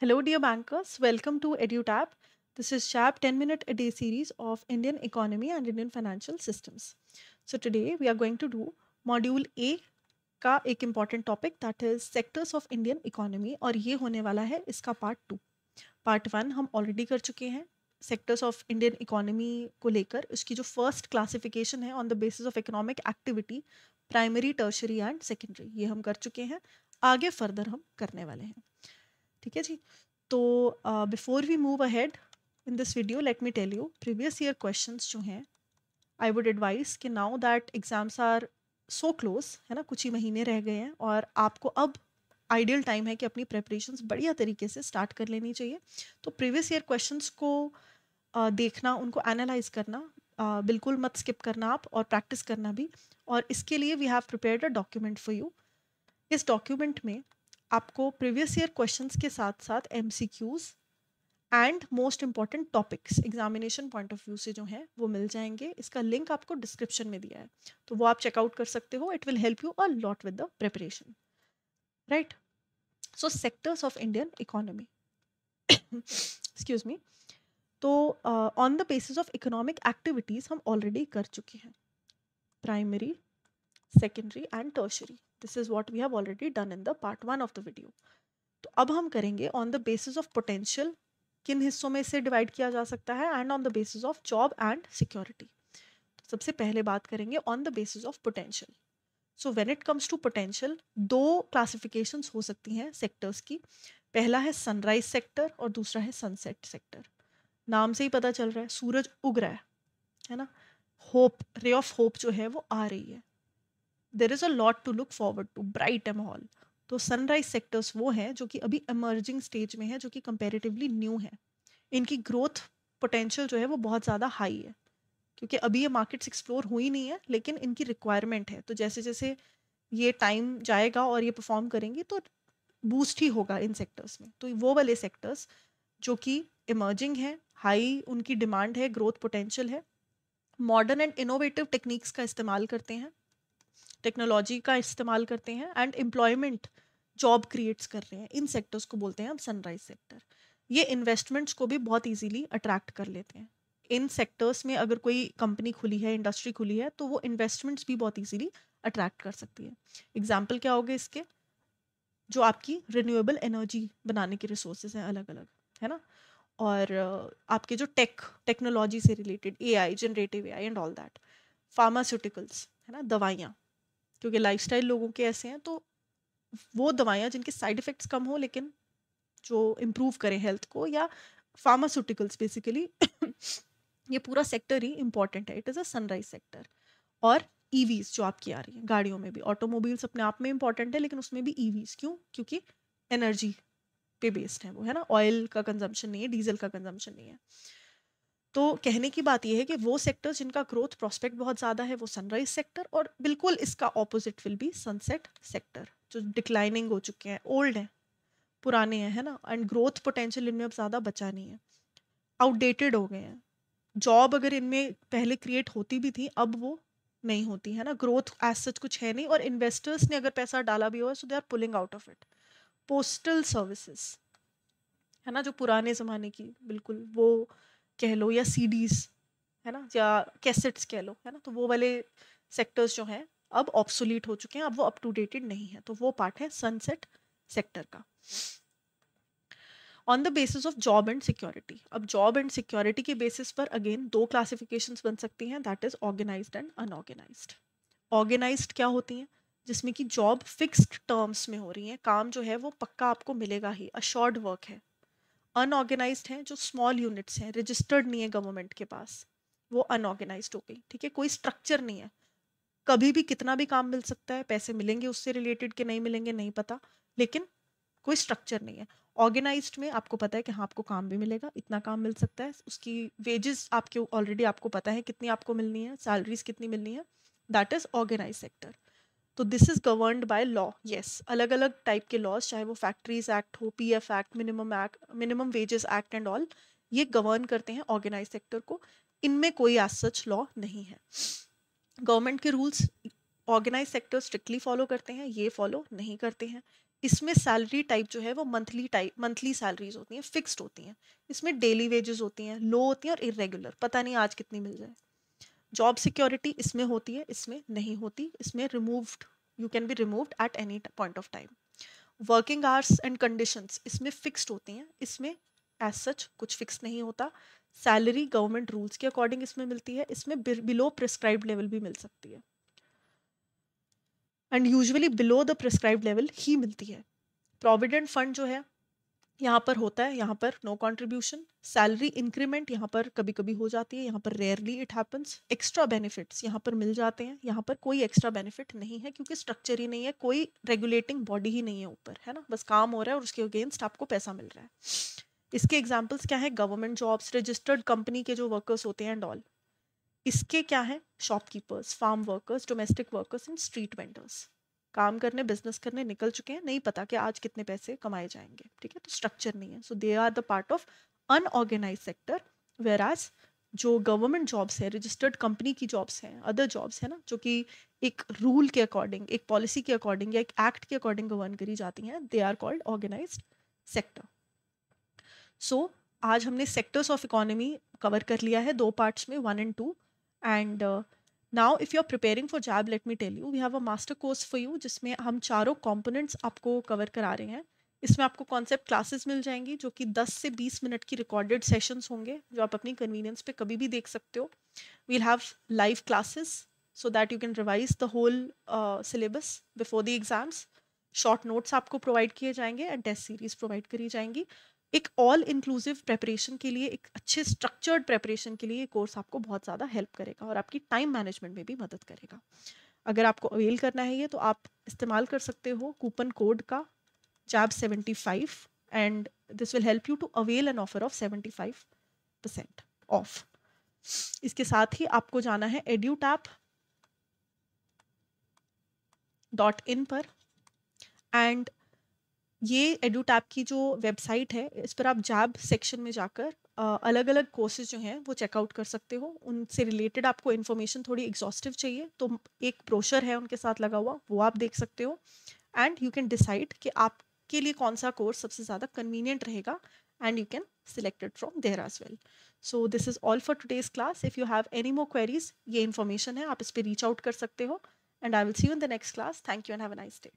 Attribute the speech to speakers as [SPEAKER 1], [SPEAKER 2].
[SPEAKER 1] Hello, dear bankers. Welcome to EduTap. This is Sharp 10-minute a day series of Indian economy and Indian financial systems. So today we are going to do Module A का एक important topic that is sectors of Indian economy और ये होने वाला है इसका part 2. Part 1 हम already कर चुके हैं sectors of Indian economy को लेकर इसकी जो first classification है on the basis of economic activity primary, tertiary and secondary ये हम कर चुके हैं आगे further हम करने वाले हैं ठीक है जी तो before we move ahead in this video let me tell you previous year questions जो हैं I would advise that now that exams are so close है ना कुछ ही महीने रह गए हैं और आपको अब आइडियल टाइम है कि अपनी प्रेपरेशंस बढ़िया तरीके से स्टार्ट कर लेनी चाहिए तो प्रीवियस ईयर क्वेश्चंस को देखना उनको एनालाइज करना बिल्कुल मत स्किप करना आप और प्रैक्टिस करना भी और इसके लिए we have prepared a document for you इस डॉक्यूमेंट में आपको प्रीवियस ईयर क्वेश्चंस के साथ साथ MCQs and most important topics examination point of view से जो हैं वो मिल जाएंगे इसका लिंक आपको डिस्क्रिप्शन में दिया है तो वो आप चेकआउट कर सकते हो it will help you a lot with the preparation right so sectors of Indian economy excuse me तो on the basis of economic activities हम ऑलरेडी कर चुके हैं primary secondary and tertiary this is what we have already done in the part 1 of the video तो अब हम करेंगे on the basis of potential किन हिस्सों में इसे डिवाइड किया जा सकता है and on the basis of job and security सबसे पहले बात करेंगे on the basis of potential so when it comes to potential दो क्लासिफिकेशंस हो सकती हैं सेक्टर्स की पहला है सनराइज सेक्टर और दूसरा है सनसेट सेक्टर नाम से ही पता चल रहा है सूरज उग रहा है ना होप रे ऑफ होप जो है वो आ रही है there is a lot to look forward to bright aim hall तो सनराइज सेक्टर्स वो हैं जो कि अभी इमर्जिंग स्टेज में है जो कि कंपैरेटिवली न्यू है इनकी ग्रोथ पोटेंशियल जो है वो बहुत ज़्यादा हाई है क्योंकि अभी ये मार्केट्स एक्सप्लोर हुई नहीं है लेकिन इनकी रिक्वायरमेंट है तो जैसे जैसे ये टाइम जाएगा और ये परफॉर्म करेंगी तो बूस्ट ही होगा इन सेक्टर्स में तो वो वाले सेक्टर्स जो कि इमर्जिंग है हाई उनकी डिमांड है ग्रोथ पोटेंशियल है मॉडर्न एंड इनोवेटिव टेक्निक्स का इस्तेमाल करते हैं टेक्नोलॉजी का इस्तेमाल करते हैं एंड एम्प्लॉयमेंट जॉब क्रिएट्स कर रहे हैं इन सेक्टर्स को बोलते हैं हम सनराइज सेक्टर ये इन्वेस्टमेंट्स को भी बहुत इजीली अट्रैक्ट कर लेते हैं इन सेक्टर्स में अगर कोई कंपनी खुली है इंडस्ट्री खुली है तो वो इन्वेस्टमेंट्स भी बहुत इजीली अट्रैक्ट कर सकती है एग्जाम्पल क्या होगा इसके जो आपकी रिन्यूएबल एनर्जी बनाने के रिसोर्सेज हैं अलग अलग है ना और आपके जो टेक्नोलॉजी से related AI generative AI and all that pharmaceuticals है ना दवाइयाँ क्योंकि लाइफस्टाइल लोगों के ऐसे हैं तो वो दवाइयाँ जिनके साइड इफ़ेक्ट्स कम हो लेकिन जो इम्प्रूव करें हेल्थ को या फार्मास्यूटिकल्स बेसिकली ये पूरा सेक्टर ही इंपॉर्टेंट है it is a sunrise sector और EVs जो आपकी आ रही हैं गाड़ियों में भी ऑटोमोबाइल्स अपने आप में इंपॉर्टेंट है लेकिन उसमें भी EVs क्यों क्योंकि एनर्जी पे बेस्ड है वो है ना ऑयल का कंजम्पशन नहीं है डीजल का कंजम्पशन नहीं है तो कहने की बात यह है कि वो सेक्टर्स जिनका ग्रोथ प्रोस्पेक्ट बहुत ज़्यादा है वो सनराइज सेक्टर और बिल्कुल इसका opposite will be sunset sector जो डिक्लाइनिंग हो चुके हैं ओल्ड हैं पुराने हैं है ना एंड ग्रोथ पोटेंशियल इनमें अब ज़्यादा बचा नहीं है आउटडेटेड हो गए हैं जॉब अगर इनमें पहले क्रिएट होती भी थी अब वो नहीं होती है ना ग्रोथ एज सच कुछ है नहीं और इन्वेस्टर्स ने अगर पैसा डाला भी हो so they are pulling out of it postal services है ना जो पुराने ज़माने की बिल्कुल वो कह लो या CDs है ना या कैसेट्स कह लो है ना तो वो वाले सेक्टर्स जो हैं अब ऑब्सोलीट हो चुके हैं अब वो अप टू डेटेड नहीं है तो वो पार्ट है सनसेट सेक्टर का on the basis of job and security अब जॉब एंड सिक्योरिटी के बेसिस पर अगेन दो क्लासिफिकेशंस बन सकती हैं that is organised and unorganised organised क्या होती हैं जिसमें कि जॉब फिक्स्ड टर्म्स में हो रही है काम जो है वो पक्का आपको मिलेगा ही अश्योर्ड वर्क है अनऑर्गेनाइज्ड हैं जो स्मॉल यूनिट्स हैं रजिस्टर्ड नहीं है गवर्नमेंट के पास वो अनऑर्गेनाइज्ड हो गई ठीक है कोई स्ट्रक्चर नहीं है कभी भी कितना भी काम मिल सकता है पैसे मिलेंगे उससे रिलेटेड कि नहीं मिलेंगे नहीं पता लेकिन कोई स्ट्रक्चर नहीं है ऑर्गेनाइज्ड में आपको पता है कि हाँ आपको काम भी मिलेगा इतना काम मिल सकता है उसकी वेजेस आपके ऑलरेडी आपको पता है कितनी आपको मिलनी है सैलरीज कितनी मिलनी है दैट इज ऑर्गेनाइज सेक्टर तो this is governed by law yes अलग अलग टाइप के लॉज चाहे वो फैक्ट्रीज एक्ट हो PF act minimum wages act and all ये गवर्न करते हैं ऑर्गेनाइज सेक्टर को इनमें कोई एज सच लॉ नहीं है गवर्नमेंट के rules organise sector strictly follow करते हैं ये फॉलो नहीं करते हैं इसमें सैलरी टाइप जो है वो मंथली सैलरीज होती हैं, फिक्स्ड होती हैं। इसमें डेली वेजेस होती हैं, लो होती हैं और इरेगुलर, पता नहीं आज कितनी मिल जाए। जॉब सिक्योरिटी इसमें होती है, इसमें नहीं होती। इसमें removed, you can be removed at any point of time. Working hours and conditions इसमें फिक्स्ड होती हैं, इसमें एज सच कुछ फिक्स नहीं होता। सैलरी गवर्नमेंट रूल्स के अकॉर्डिंग इसमें मिलती है, इसमें बिलो प्रिस्क्राइब्ड लेवल भी मिल सकती है, and usually below the prescribed level ही मिलती है। प्रोविडेंट फंड जो है यहाँ पर होता है, यहाँ पर नो कंट्रीब्यूशन। सैलरी इंक्रीमेंट यहाँ पर कभी कभी हो जाती है, यहाँ पर rarely it happens. Extra benefits यहाँ पर मिल जाते हैं, यहाँ पर कोई एक्स्ट्रा बेनिफिट नहीं है क्योंकि स्ट्रक्चर ही नहीं है, कोई रेगुलेटिंग बॉडी ही नहीं है ऊपर, है ना, बस काम हो रहा है और उसके अगेंस्ट आपको पैसा मिल रहा है। इसके एग्जाम्पल्स क्या है? गवर्नमेंट जॉब्स, रजिस्टर्ड कंपनी के जो वर्कर्स होते हैं एंड ऑल। इसके क्या है? Shopkeepers, farm workers, domestic workers and street vendors. काम करने, बिजनेस करने निकल चुके हैं, नहीं पता कि आज कितने पैसे कमाए जाएंगे, ठीक है, तो स्ट्रक्चर नहीं है। So they are the part of unorganise sector. Whereas जो गवर्नमेंट जॉब्स है, रजिस्टर्ड कंपनी की जॉब्स हैं, अदर जॉब्स है ना, जो कि एक रूल के अकॉर्डिंग, एक पॉलिसी के अकॉर्डिंग या एक एक्ट के अकॉर्डिंग गवर्न करी जाती हैं, they are called organized sector. So आज हमने सेक्टर्स ऑफ इकोनॉमी कवर कर लिया है दो पार्ट्स में, 1 and 2। And now if you are preparing for JAB, let me tell you, we have a master course for you जिसमें हम चारों कंपोनेंट्स आपको कवर करा रहे हैं। इसमें आपको कॉन्सेप्ट क्लासेस मिल जाएंगी जो कि 10 से 20 मिनट की रिकॉर्डेड सेशंस होंगे, जो आप अपनी कन्वीनियंस पे कभी भी देख सकते हो। We'll have live classes so that you can revise the whole syllabus before the exams. Short notes आपको प्रोवाइड किए जाएंगे एंड टेस्ट सीरीज प्रोवाइड करी जाएंगी। एक ऑल इंक्लूसिव प्रेपरेशन के लिए, एक अच्छे स्ट्रक्चर्ड प्रेपरेशन के लिए ये कोर्स आपको बहुत ज़्यादा हेल्प करेगा और आपकी टाइम मैनेजमेंट में भी मदद करेगा। अगर आपको अवेल करना है ये, तो आप इस्तेमाल कर सकते हो कूपन कोड का JAB75 and this will help you to avail an offer of 75% off. इसके साथ ही आपको जाना है edutap.in पर, एंड ये एडुटैप की जो वेबसाइट है, इस पर आप जैब सेक्शन में जाकर अलग अलग कोर्सेज जो हैं वो चेकआउट कर सकते हो। उनसे रिलेटेड आपको इन्फॉर्मेशन थोड़ी एग्जॉस्टिव चाहिए तो एक ब्रोशर है उनके साथ लगा हुआ, वो आप देख सकते हो, एंड यू कैन डिसाइड कि आपके लिए कौन सा कोर्स सबसे ज़्यादा कन्वीनियंट रहेगा, and you can select it from there as well. So this is all for today's class. If you have any more queries, ये इन्फॉर्मेशन है, आप इस पर रीच आउट कर सकते हो, and I will see you in the next class. Thank you and have a nice day.